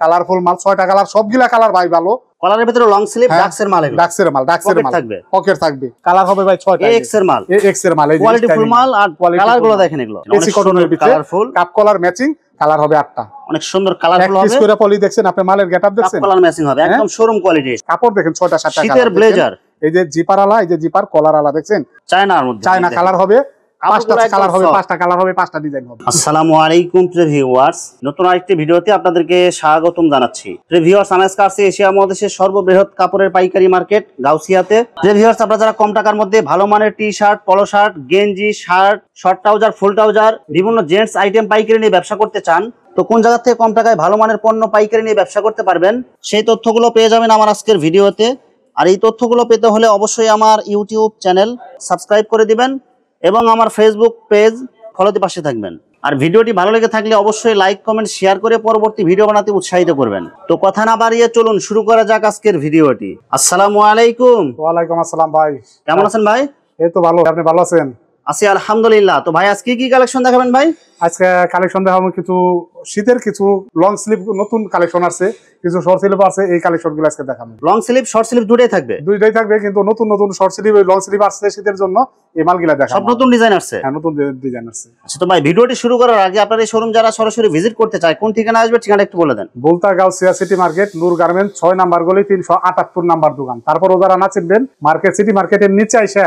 Colourful মাল 6টা colour, সবগুলা কালার ভাই ভালো। কলারের ভিতরে লং স্লিভ ডাক্সের মাল, এগুলো ডাক্সের মাল থাকবে, পকেট থাকবে। কালার হবে ভাই 6টা, এক্স এর মাল, এক্স এর মাল, এই কোয়ালিটি ফুল মাল। আর কালার গুলো দেখেন, এগুলো এসি কটনের ভিতরে colourful, cuff collar matching. Colour হবে 8টা, অনেক সুন্দর কালারফুল হবে। পিস করে পলি দেখছেন আপনি, মালের গেটআপ দেখছেন, কাপ কলার ম্যাচিং হবে, একদম শোরুম কোয়ালিটি। কাপড় দেখেন 6টা 7টা কালার। শীতের ব্লেজার, এই যে জিপার আলা, এই যে জিপার কলার আলা দেখছেন, চায়নার মধ্যে, চায়না কালার হবে। 5টা কালার হবে, 5টা কালার হবে, 5টা ডিজাইন হবে। আসসালামু আলাইকুম প্রিয় ভিউয়ার্স, নতুন আরেকটি ভিডিওতে আপনাদেরকে স্বাগতম জানাচ্ছি। প্রিয় ভিউয়ার্স, আমি আজকে আসছি এশিয়া মহাদেশের সর্ববৃহৎ কাপড়ের পাইকারি মার্কেট গাউসিয়াতে। প্রিয় ভিউয়ার্স, আপনারা যারা কম টাকার মধ্যে ভালো মানের টি শার্ট, পলো শার্ট, গেঞ্জি, শার্ট, শর্ট ট্রাউজার, ফুল ট্রাউজার, বিভিন্ন জেন্টস আইটেম পাইকারি নিয়ে ব্যবসা করতে চান, তো কোন জায়গা থেকে কম টাকায় ভালো মানের পণ্য পাইকারি নিয়ে ব্যবসা করতে পারবেন, সেই তথ্যগুলো পেয়ে যাবেন আমার আজকের ভিডিওতে। আর এই তথ্যগুলো পেতে হলে অবশ্যই আমার ইউটিউব চ্যানেল সাবস্ক্রাইব করে দিবেন এবং আমার ফেসবুক পেজ ফলোতে পাশে থাকবেন। আর ভিডিওটি ভালো লেগে থাকলে অবশ্যই লাইক, কমেন্ট, শেয়ার করে পরবর্তী ভিডিও বানাতে উৎসাহিত করবেন। তো কথা না বাড়িয়ে চলুন শুরু করা যাক আজকের ভিডিওটি। আসসালামু আলাইকুম। ওয়ালাইকুম আসসালাম ভাই, কেমন আছেন ভাই? এই তো ভালো, আপনি ভালো আছেন? আছি আলহামদুলিল্লাহ। তো ভাই আজকে কি কালেকশন দেখাবেন ভাই? আজকে কালেকশন দেখাবো কিছু শীতের, কিছু লং স্লিভ নতুন কালেকশন আছে, কিছু শর্ট স্লিভ আছে। এই কালেকশনগুলো আজকে দেখাবো। লং স্লিভ, শর্ট স্লিভ দুটোই থাকবে? দুইটাই থাকবে, কিন্তু নতুন নতুন শর্ট স্লিভ, লং স্লিভ আসছে শীতের জন্য, এই মালগুলা দেখাবো। সব নতুন ডিজাইন আসছে? হ্যাঁ, নতুন ডিজাইন আসছে। আচ্ছা, তো ভাই ভিডিওটি শুরু করার আগে আপনার এই শোরুম যারা সরাসরি ভিজিট করতে চায় কোন ঠিকানা আসবে, ঠিকানা একটু বলে দেন। বলতা গাউসিয়া সিটি মার্কেট, নূর গার্মেন্টস, 6 নাম্বার গলি, 378 নাম্বার দোকান। তারপরও যারা না চিনবেন, মার্কেট সিটি মার্কেটের নিচে এসে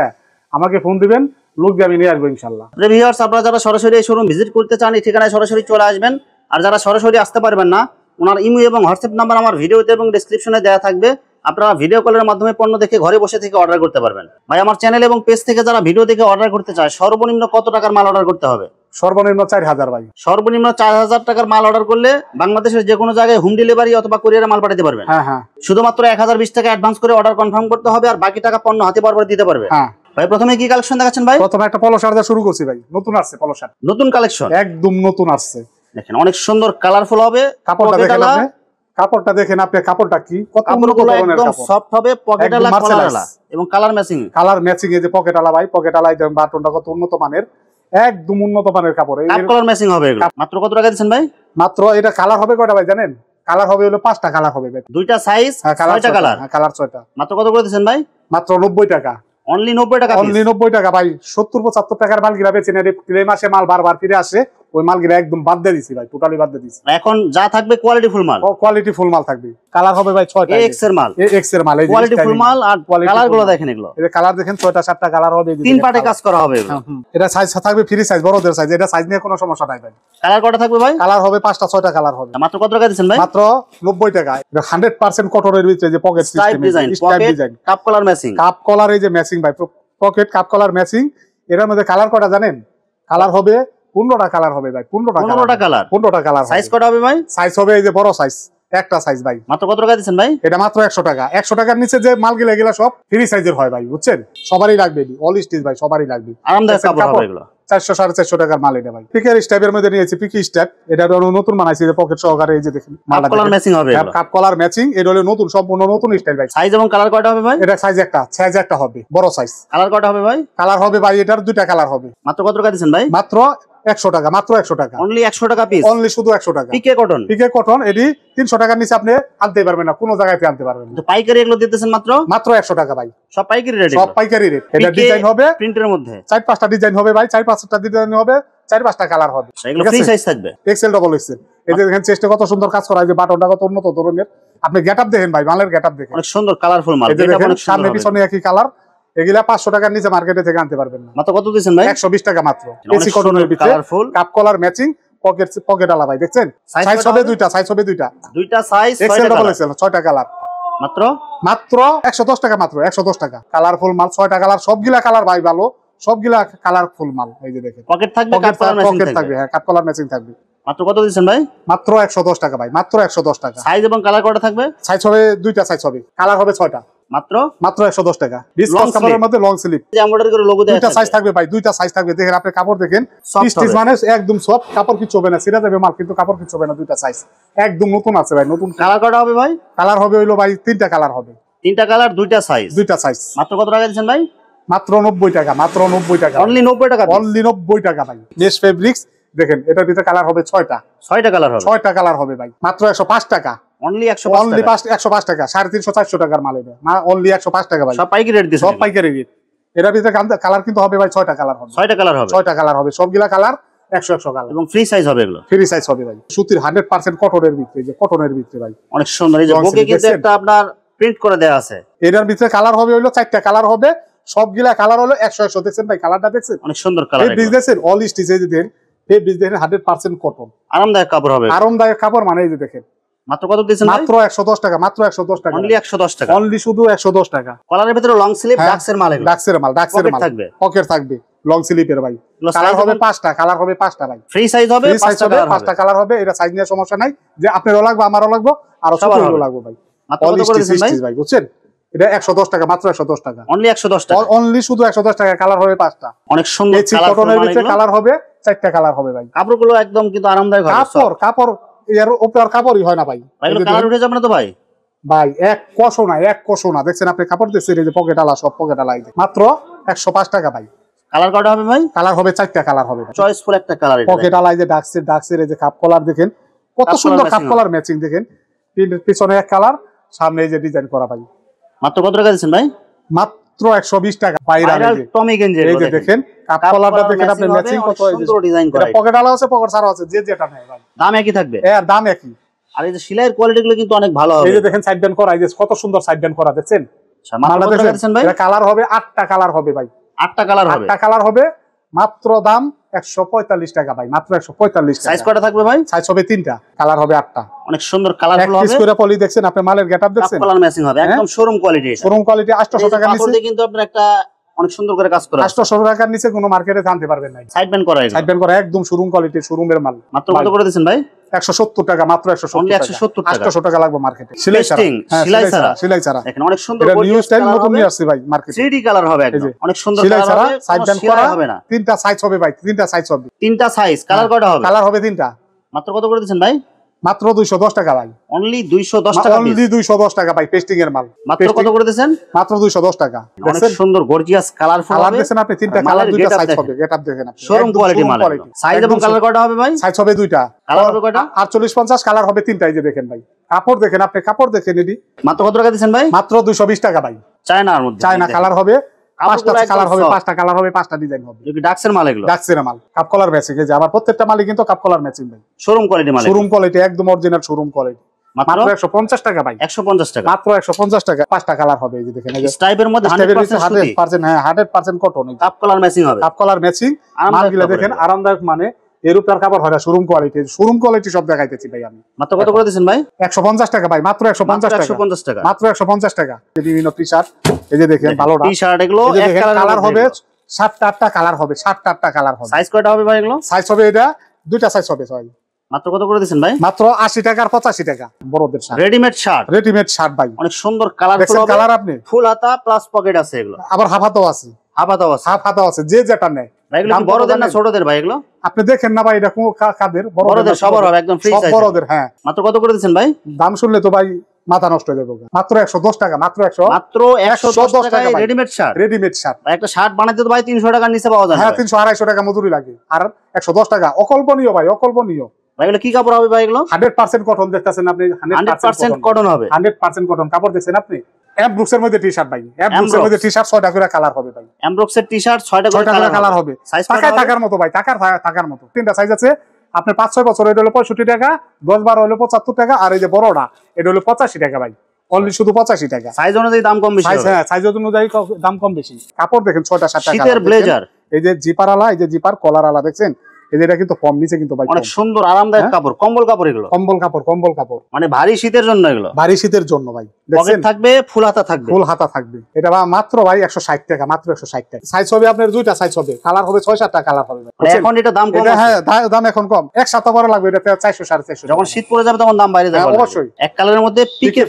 আমাকে ফোন দিবেন, লোক দিয়ে আমি নিয়ে আসবো ইনশাল্লাহ। ভিউয়ার্স, আপনারা যারা সরাসরি এই শোরুম ভিজিট করতে চান এই ঠিকানায় সরাসরি চলে আসবেন। আর যারা সরাসরি আসতে পারবেন না, ওনার ইমো এবং হোয়াটসঅ্যাপ নাম্বার আমার ভিডিওতে এবং ডেসক্রিপশনে দেওয়া থাকবে। আপনারা ভিডিও কলের মাধ্যমে পণ্য দেখে ঘরে বসে থেকে অর্ডার করতে পারবেন। ভাই, আমার চ্যানেল এবং পেজ থেকে যারা ভিডিও দেখে অর্ডার করতে চায় সর্বনিম্ন কত টাকার মাল অর্ডার করতে হবে? সর্বনিম্ন 4000 ভাই। সর্বনিম্ন 4000 টাকার মাল অর্ডার করলে বাংলাদেশের যে কোনো জায়গায় হোম ডেলিভারি অথবা কুরিয়ারে মাল পাঠাতে পারবেন। হ্যাঁ হ্যাঁ, শুধুমাত্র 1020 টাকা অ্যাডভান্স করে অর্ডার কনফার্ম করতে হবে, আর বাকি টাকা পণ্য হাতে পাওয়ার পরে দিতে পারবে। হ্যাঁ ভাই, প্রথমে কি কালেকশন দেখাচ্ছেন ভাই? প্রথমে একটা পলো শার্ট দিয়ে শুরু করছি ভাই, নতুন আসছে পলো শার্ট, নতুন কালেকশন, একদম নতুন আসছে। দেখেন অনেক সুন্দর কালারফুল হবে। কাপড়টা দেখেন আপনি, কাপড়টা দেখেন আপনি, কাপড়টা কি কত উন্নত ধরনের একদম কাপড়, সফট হবে, পকেটওয়ালা, কলারওয়ালা এবং কালার ম্যাচিং। কালার ম্যাচিং, এই যে পকেটওয়ালা ভাই, পকেটওয়ালা এই বাটনটা কত উন্নত মানের, একদম উন্নত মানের কাপড়। এই কালার ম্যাচিং হবে এগুলো। মাত্র কত টাকা দিচ্ছেন ভাই? মাত্র এটা কালার হবে কয়টা ভাই জানেন? কালার হবে হলো 5টা কালার হবে ভাই, দুইটা সাইজ, 6টা কালার। হ্যাঁ, কালার 6টা। মাত্র কত করে দিচ্ছেন ভাই? মাত্র 90 টাকা। অনলি 90 টাকা? অনলি 90 টাকা ভাই। 70-75 টাকার মাল গিরা বেচেন, এই মাসে মাল বারবার ফিরে আসে, ওই মাল গিরা একদম বাদ দিয়ে দিছি ভাই, টোটালি বাদ দিয়ে দিছি। এখন যা থাকবে কোয়ালিটি ফুল মাল, কোয়ালিটি ফুল মাল থাকবে। কালার হবে ভাই 6টা, এক্স এর মাল, এক্স এর মাল, এই কোয়ালিটি ফুল মাল। আর কালার গুলো দেখেন, এগুলো এই যে কালার দেখেন 6টা 7টা কালার হবে, 3 পার্টে কাজ করা হবে এগুলো। এটা সাইজ থাকবে ফ্রি সাইজ, বড়দের সাইজ, এটা সাইজ নিয়ে কোনো সমস্যা নাই ভাই। কালার কয়টা থাকবে ভাই? কালার হবে 5টা 6টা কালার হবে। মাত্র কত টাকা দিচ্ছেন ভাই? মাত্র 90 টাকা। 100% কটনের ভিতরে যে pocket system design, pocket cuff collar matching, cuff collar, এই যে ম্যাচিং ভাই, পকেট কাপ কলার ম্যাচিং। এর মধ্যে কালার কটা জানেন? কালার হবে 15টা কালার হবে ভাই, 15টা কালার। 15টা কালার। সাইজ কটা হবে ভাই? সাইজ হবে এই যে বড় সাইজ, একটা সাইজ ভাই। মাত্র কত টাকা দিচ্ছেন ভাই? এটা মাত্র 100 টাকা। 100 টাকার নিচে যে মাল গিলা সব ফ্রি সাইজের হয় ভাই, বুঝছেন? সবারই লাগবে, অল স্টিচ ভাই, সবারই লাগবে। আরামদায়ক কাপড় হবে এগুলো। 400-450 টাকার মাল এটা ভাই। পিকের স্টাইপের মধ্যে নিয়েছি, পিকি স্টাইপ। এটা নতুন বানাইছি, যে পকেট সহকারে, এই যে দেখেন কাপ কলার ম্যাচিং হবে এগুলো। কাপ কলার ম্যাচিং, এটা হলো নতুন, সম্পূর্ণ নতুন স্টাইল ভাই। সাইজ এবং কালার কয়টা হবে ভাই? এটা সাইজ একটা হবে, বড় সাইজ। কালার কয়টা হবে ভাই? কালার হবে ভাই এটার 2টা কালার হবে। মাত্র কত টাকা দিচ্ছেন ভাই? মাত্র 100 টাকা, মাত্র 100 টাকা। অনলি 100 টাকা পিস, অনলি শুধু 100 টাকা। Pique cotton, pique cotton. এটি 300 টাকার নিচে আপনি আনতে পারবেন না, কোনো জায়গায় আনতে পারবেন না। তো পাইকারি এগুলো দিতেছেন মাত্র? মাত্র 100 টাকা ভাই। সব পাইকারি রেট, সব পাইকারি রেট। এটা ডিজাইন হবে প্রিন্টের মধ্যে 4-5টা ডিজাইন হবে ভাই, 4-5টা ডিজাইন হবে, 4-5টা কালার হবে। এগুলো ফ্রি সাইজ থাকবে, এক্সেল ডবল এক্সেল। এই যে দেখেন চেষ্টা কত সুন্দর কাজ করা, এই যে বাটনটা কত উন্নত ধরনের। আপনি গেটআপ দেখেন ভাই, মালের গেটআপ দেখেন, অনেক সুন্দর কালারফুল মাল। এটা দেখেন সামনে পিছনে একই কালার। এগুলা 500 টাকার নিচে মার্কেটে থেকে আনতে পারবেন না। মাত্র কত দিচ্ছেন ভাই? 120 টাকা মাত্র। এসি কটনের ভিতরে কাপ কলার ম্যাচিং, পকেট আলা ভাই, দেখছেন? সাইজ হবে 2টা, সাইজ হবে 2টা। 2টা সাইজ, এক্সেল ডবল এক্সেল, 6টা কালার। মাত্র 110 টাকা, মাত্র 110 টাকা। কালারফুল মাল, 6টা কালার, সবগুলা কালার ভাই ভালো, সবগুলা কালারফুল মাল। এই যে দেখেন পকেট থাকবে, কাপ কলার ম্যাচিং থাকবে। হ্যাঁ, কাপ কলার ম্যাচিং থাকবে। মাত্র কত দিচ্ছেন ভাই? মাত্র 110 টাকা ভাই, মাত্র 110 টাকা। সাইজ এবং কালার কয়টা থাকবে? সাইজ হবে 2টা, সাইজ হবে, কালার হবে 6টা। মাত্র 110 টাকা। ডিসকাউন্ট কাপড়ের মধ্যে লং স্লিভ, যে এমব্রয়ডারি করে লোগো দেয়া আছে। 2টা সাইজ থাকবে ভাই, 2টা সাইজ থাকবে। দেখেন আপনি কাপড় দেখেন, স্টিচ মানে একদম সফট, কাপড় কিছু হবে না, সিরা যাবে মাল, কিন্তু কাপড় কিছু হবে না। 2টা সাইজ একদম নতুন আছে ভাই, নতুন। কালার কয়টা হবে ভাই? কালার হবে হইলো ভাই 3টা কালার হবে। 3টা কালার, 2টা সাইজ। 2টা সাইজ। মাত্র কত টাকা দিচ্ছেন ভাই? মাত্র 90 টাকা, মাত্র 90 টাকা। অনলি 90 টাকা, অনলি 90 টাকা ভাই। মেশ ফেব্রিক্স, দেখেন এটার ভিতরে কালার হবে 6টা। 6টা কালার হবে, 6টা কালার হবে ভাই, মাত্র 105 টাকা। অনলি অনলি 105 টাকা। 105 টাকা, 350 400 টাকার মাল এটা, অনলি 105 টাকা ভাই। সব পাইকারি রেট দিছেন? সব পাইকারি রেট। এটার ভিতরে কালার কিন্তু হবে ভাই 6টা কালার হবে। 6টা কালার হবে, 6টা কালার হবে, সবগুলা কালার 100 কালার এবং ফ্রি সাইজ হবে এগুলো। ফ্রি সাইজ হবে ভাই, সুতির 100% কটনের ভিতরে, যে কটনের ভিতরে ভাই অনেক সুন্দর। এই যে বুকে কিন্তু একটা আপনার প্রিন্ট করে দেয়া আছে। এটার ভিতরে কালার হবে হলো 4টা কালার হবে, সবগুলা কালার হলো 100 দেখছেন ভাই, কালারটা দেখছেন অনেক সুন্দর কালার। এই বিজনেস এর অল স্টিচ, এই যে দেখেন এই বিজনেস 100% কটন, আরামদায়ক কাপড় হবে, আরামদায়ক কাপড়, মানে এই যে দেখেন মাত্র কত দিয়েছেন ভাই? মাত্র 110 টাকা, মাত্র 110 টাকা, অনলি 110 টাকা, অনলি শুধু 110 টাকা। কলারের ভিতরে লং স্লিভ ডাক্সের মাল এগুলো, ডাক্সের মাল, ডাক্সের পকেট মাল থাকবে, পকেট থাকবে, লং স্লিপের ভাই। কালার হবে 5টা, কালার হবে 5টা ভাই, ফ্রি সাইজ হবে, ফ্রি সাইজ হবে, 5টা কালার হবে। এটা সাইজ নিয়ে সমস্যা নাই, যে আপনারও লাগবে আমারও লাগবে আরো ছোটও লাগবে ভাই। মাত্র কত করে দিয়েছেন ভাই? ভাই বুঝছেন, এটা 110 টাকা, মাত্র 110 টাকা, অনলি 110 টাকা, অনলি শুধু 110 টাকা। কালার হবে 5টা, অনেক সুন্দর কালার। কটনের ভিতরে কালার হবে 4টা কালার হবে ভাই। কাপড়গুলো একদম কিন্তু আরামদায়ক হবে। কাপড় এর উপর কাপড়ই হয় না ভাই, এগুলো কালার উঠে যাবে না তো ভাই? ভাই এক কষো না, দেখছেন আপনি কাপড় দেখছেন, এই যে পকেট আলা, সব পকেট আলা, মাত্র 105 টাকা ভাই। কালার কয়টা হবে ভাই? কালার হবে 4টা কালার হবে, চয়েসফুল একটা কালার। পকেট আলা, এই যে ডাক্সের এই যে কাপ কলার দেখেন কত সুন্দর, কাপ কলার ম্যাচিং দেখেন, পিছনে এক কালার, সামনে এই যে ডিজাইন করা ভাই। মাত্র কত টাকা দিচ্ছেন ভাই? মাত্র 120 টাকা। ভাইরাল টমি গেঞ্জি, এই যে দেখেন কাপ কলারটা দেখেন আপনি, ম্যাচিং কত, এই যে সুন্দর ডিজাইন করা, এটা পকেট আলা আছে, পকেট ছাড়া আছে, যে যেটা নেয় ভাই দাম একই থাকবে, এর দাম একই। আর এই যে সেলাইয়ের কোয়ালিটি গুলো কিন্তু অনেক ভালো হবে। এই যে দেখেন সাইড ব্যান্ড করা, এই যে কত সুন্দর সাইড ব্যান্ড করা, দেখছেন মাত্র কত টাকা দিচ্ছেন ভাই? এটা কালার হবে 8টা কালার হবে ভাই, 8টা কালার হবে, 8টা কালার হবে, মাত্র দাম 145 টাকা ভাই, মাত্র 145 টাকা। সাইজ কয়টা থাকবে ভাই? সাইজ হবে 3টা, কালার হবে 8টা, অনেক সুন্দর কালারফুল এক হবে। পিস করে পলি দেখছেন আপনি, মালের গেটআপ দেখছেন, কালার ম্যাচিং হবে, একদম শোরুম কোয়ালিটি। এটা শোরুম কোয়ালিটি, 800 টাকা নিচে, কাপড় দিয়ে কিন্তু আপনার একটা অনেক সুন্দর করে কাজ করা আছে। 800 টাকার নিচে কোনো মার্কেটে জানতে পারবেন না। সাইড ব্যান্ড করা, সাইড ব্যান্ড করা একদম শোরুম কোয়ালিটি, শোরুমের মাল। মাত্র কত করে দিচ্ছেন ভাই? 170 টাকা, মাত্র 170 টাকা, 170 টাকা, 800 টাকা লাগবে মার্কেটে। সেলাই ছাড়া, সেলাই ছাড়া, দেখেন অনেক সুন্দর এটা নিউ স্টাইল, নতুন নিয়ে আসছে ভাই মার্কেটে, 3D কালার হবে একদম, অনেক সুন্দর সেলাই কালার ছাড়া, হবে, সাইড ব্যান্ড কোনো করা হবে না। 3টা সাইজ হবে ভাই, 3টা সাইজ হবে, 3টা সাইজ। কালার কয়টা হবে? কালার হবে 3টা। মাত্র কত করে দিচ্ছেন ভাই? মাত্র 210 টাকা ভাই, অনলি 210 টাকা পিস, অনলি 210 টাকা ভাই, পেস্টিং এর মাল। মাত্র কত করে দিয়েছেন? মাত্র 210 টাকা। অনেক দেখছেন সুন্দর গর্জিয়াস কালারফুল কালার হবে, দেখছেন আপনি, 3টা কালার, 2টা সাইজ হবে, গেটআপ দেখেন আপনি, শোরুম কোয়ালিটি মাল। সাইজ এবং কালার কয়টা হবে ভাই? সাইজ হবে 2টা, কালার হবে কয়টা? 48 50, কালার হবে 3টা। এই যে দেখেন ভাই, কাপড় দেখেন আপনি, কাপড় দেখেন, এডি মাত্র কত টাকা দিয়েছেন ভাই? মাত্র 220 টাকা ভাই। চায়নার মধ্যে, চায়না কালার হবে 5টা, কাপড়গুলো কালার হবে একদম 5টা, কালার হবে 5টা ডিজাইন হবে। কি ডাক্সের মাল এগুলো? ডাক্সের মাল, কাপ কলার ম্যাচিং, এই যে আমার প্রত্যেকটা মালই কিন্তু কাপ কলার ম্যাচিং ভাই, শোরুম কোয়ালিটি মাল, শোরুম কোয়ালিটি, একদম অরিজিনাল শোরুম কোয়ালিটি। মাত্র মাত্র 150 টাকা ভাই, 150 টাকা, মাত্র 150 টাকা। 5টা কালার হবে, এই যে দেখেন, এই যে স্টাইপের মধ্যে 100% সুতি, 100%, হ্যাঁ 100% কটন, কাপ কালার ম্যাচিং হবে, কাপ কলার ম্যাচিং মালগুলো দেখেন, আরামদায়ক, মানে এরূপটার কাপড় হয় না, শোরুম কোয়ালিটি, শোরুম কোয়ালিটি সব দেখাইতেছি ভাই আমি। মাত্র কত করে দিয়েছেন ভাই? 150 টাকা ভাই, মাত্র 150 টাকা, 150 টাকা, মাত্র 150 টাকা। বিভিন্ন টি-শার্ট, এই যে দেখেন ভালোটা, টি-শার্ট এগুলো এক কালার হবে 7টা 8টা কালার হবে, 7টা 8টা কালার হবে। সাইজ কয়টা হবে ভাই এগুলো? সাইজ হবে এটা 2টা সাইজ হবে ভাই। মাত্র কত করে দিয়েছেন ভাই? মাত্র 80 টাকা আর 85 টাকা, বড়দের shirt, readymade shirt, readymade shirt ভাই, অনেক সুন্দর কালারফুল দেখছেন হবে, কালার আপনি, ফুল হাতা প্লাস পকেট আছে এগুলো, আবার হাফ হাতাও আছে, হাফাতাও আছে, হাফ হাতাও আছে, যে যেটা নেয়। ভাই এগুলো কি বড়দের না ছোটদের ভাই এগুলো? আপনি দেখেন না ভাই, এটা কোন কাদের, বড়দের, সবার হবে একদম ফ্রি সাইজ, বড়দের। হ্যাঁ, মাত্র কত করে দিয়েছেন ভাই? দাম শুনলে তো ভাই মাথা নষ্ট হয়ে যাবে। মাত্র 110 টাকা, মাত্র 110 টাকায় রেডিমেড শার্ট। রেডিমেড শার্ট, একটা শার্ট বানাইতে তো ভাই 300 টাকার নিচে পাওয়া যায় না। হ্যাঁ 300 250 টাকা মজুরি লাগে, আর 110 টাকা, অকল্পনীয় ভাই, অকল্পনীয়। ভাই এগুলো কি কাপড় হবে ভাই এগুলো? 100% কটন দেখতেছেন আপনি, 100% কটন হবে, 100% কটন কাপড় দেখছেন আপনি। এমব্রুকস এর মধ্যে টি-শার্ট ভাই, এমব্রুকস এর মধ্যে টি-শার্ট 6টা করে কালার হবে ভাই, এমব্রুকস এর টি-শার্ট 6টা করে কালার হবে। সাইজ টাকায় থাকার মতো ভাই, থাকার মতো। 3টা সাইজ আছে আপনার, 5-6 বছর এটা হলো 65 টাকা, 10-12 হলো 75 টাকা, আর এই যে বড়টা এটা হলো 85 টাকা ভাই, অনলি শুধু 85 টাকা। সাইজ অনুযায়ী দাম কম বেশি সাইজ, হবে, হ্যাঁ সাইজ অনুযায়ী দাম কম বেশি। কাপড় দেখেন 6টা 7টা শীতের ব্লেজার, এই যে জিপার আলা, এই যে জিপার কলার আলা দেখছেন, এই যে এটা কিন্তু ফর্ম নিচে কিন্তু ভাই অনেক সুন্দর আরামদায়ক কাপড়, কম্বল কাপড় এগুলো, কম্বল কাপড়, মানে ভারী শীতের জন্য এগুলো, ভারী শীতের জন্য ভাই। পকেট দেখছেন থাকবে, ফুল হাতা থাকবে, ফুল হাতা থাকবে। এটা মাত্র ভাই 160 টাকা, মাত্র 160 টাকা। সাইজ হবে আপনার 2টা সাইজ হবে, কালার হবে 6-7টা কালার হবে। এখন এটা দাম কম, হ্যাঁ দাম এখন কম, এক সপ্তাহ পরে লাগবে, এটা 400 450। যখন শীত পড়ে যাবে তখন দাম বাইরে যাবে অবশ্যই। এক কালারের মধ্যে pique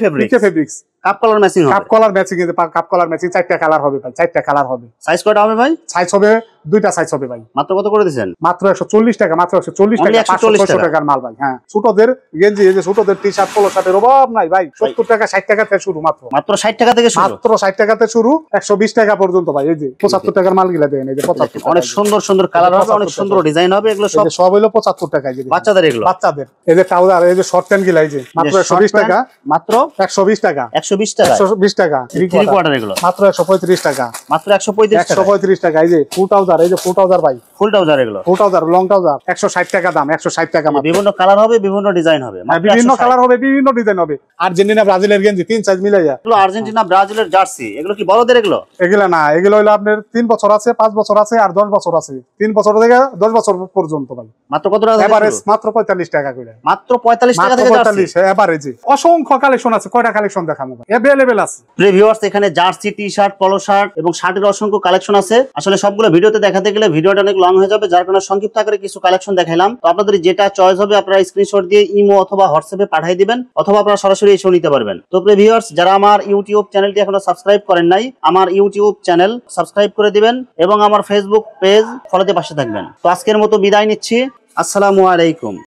fabrics, cuff colour matching হবে, cuff collar matching, cuff collar matching 4টা কালার হবে ভাই, 4টা কালার হবে। সাইজ কয়টা হবে ভাই? সাইজ হবে দুইটা সাইজ হবে ভাই। মাত্র কত করে দিচ্ছেন? মাত্র 140 টাকা, মাত্র 140 Only টাকা, 500 টাকার মাল ভাই। হ্যাঁ, ছোটদের গেঞ্জি, এই যে ছোটদের টি শার্ট, পোলো শার্টের অভাব নাই ভাই। 70 টাকা 60 টাকা থেকে শুরু, মাত্র 60 টাকা থেকে শুরু, মাত্র 60 টাকাতে শুরু, 120 টাকা পর্যন্ত ভাই। এই যে 75 টাকার মাল গিলা দেন, এই যে 75 অনেক সুন্দর সুন্দর কালার হবে, অনেক সুন্দর ডিজাইন হবে, এগুলো সব সব হলো 75 টাকা। এই যে বাচ্চাদের, এগুলো বাচ্চাদের। এই যে ট্রাউজার, এই যে শর্ট প্যান্ট গিলা, এই যে মাত্র 120 টাকা, মাত্র 120 টাকা, 120 টাকা, 120 টাকা। থ্রি কোয়ার্টার এগুলো মাত্র 135 টাকা, মাত্র 135 টাকা, 135 টাকা। এই যে ফুল ট্রাউজার, এই যে ফুল ট্রাউজার ভাই, ফুল ট্রাউজার এগুলো, ফুল ট্রাউজার, লং ট্রাউজার, 160 টাকা দাম, 160 টাকা মাত্র। বিভিন্ন কালার হবে, বিভিন্ন ডিজাইন হবে, মাত্র বিভিন্ন 160 কালার হবে, বিভিন্ন ডিজাইন হবে। আর্জেন্টিনা ব্রাজিলের গেঞ্জি 3 সাইজ মিলাইয়া। এগুলো আর্জেন্টিনা ব্রাজিলের জার্সি, এগুলো কি বড়দের এগুলো? এগুলা না, এগুলো হলো আপনার 3 বছর আছে, 5 বছর আছে, আর 10 বছর আছে। 3 বছর থেকে 10 বছর পর্যন্ত ভাই। মাত্র কত টাকা থেকে এভারেজ শুরু? মাত্র 45 টাকা করে, মাত্র 45 টাকা মাত্র থেকে জার্সি। 45 এভারেজে। অসংখ্য কালেকশন আছে, কয়টা কালেকশন দেখাবো ভাই, अवेलेबल আছে। প্রিয় ভিউয়ার্স, এখানে জার্সি, টি শার্ট, পলো শার্ট এবং শার্টের অসংখ্য কালেকশন আছে। আসলে সবগুলো ভিডিওতে দেখাতে গেলে ভিডিওটা অনেক লং হয়ে যাবে, যার কারণে সংক্ষিপ্ত আকারে কিছু কালেকশন দেখাইলাম। তো আপনাদের যেটা চয়েস হবে আপনারা স্ক্রিনশট দিয়ে ইমো অথবা হোয়াটসঅ্যাপে পাঠিয়ে দিবেন, অথবা আপনারা সরাসরি এসেও নিতে পারবেন। তো প্রিয় ভিউয়ার্স, যারা আমার ইউটিউব চ্যানেলটি এখনো সাবস্ক্রাইব করেন নাই, আমার ইউটিউব চ্যানেল সাবস্ক্রাইব করে দিবেন এবং আমার ফেসবুক পেজ ফলোতে পাশে থাকবেন। তো আজকের মতো বিদায় নিচ্ছি, আসসালামু আলাইকুম।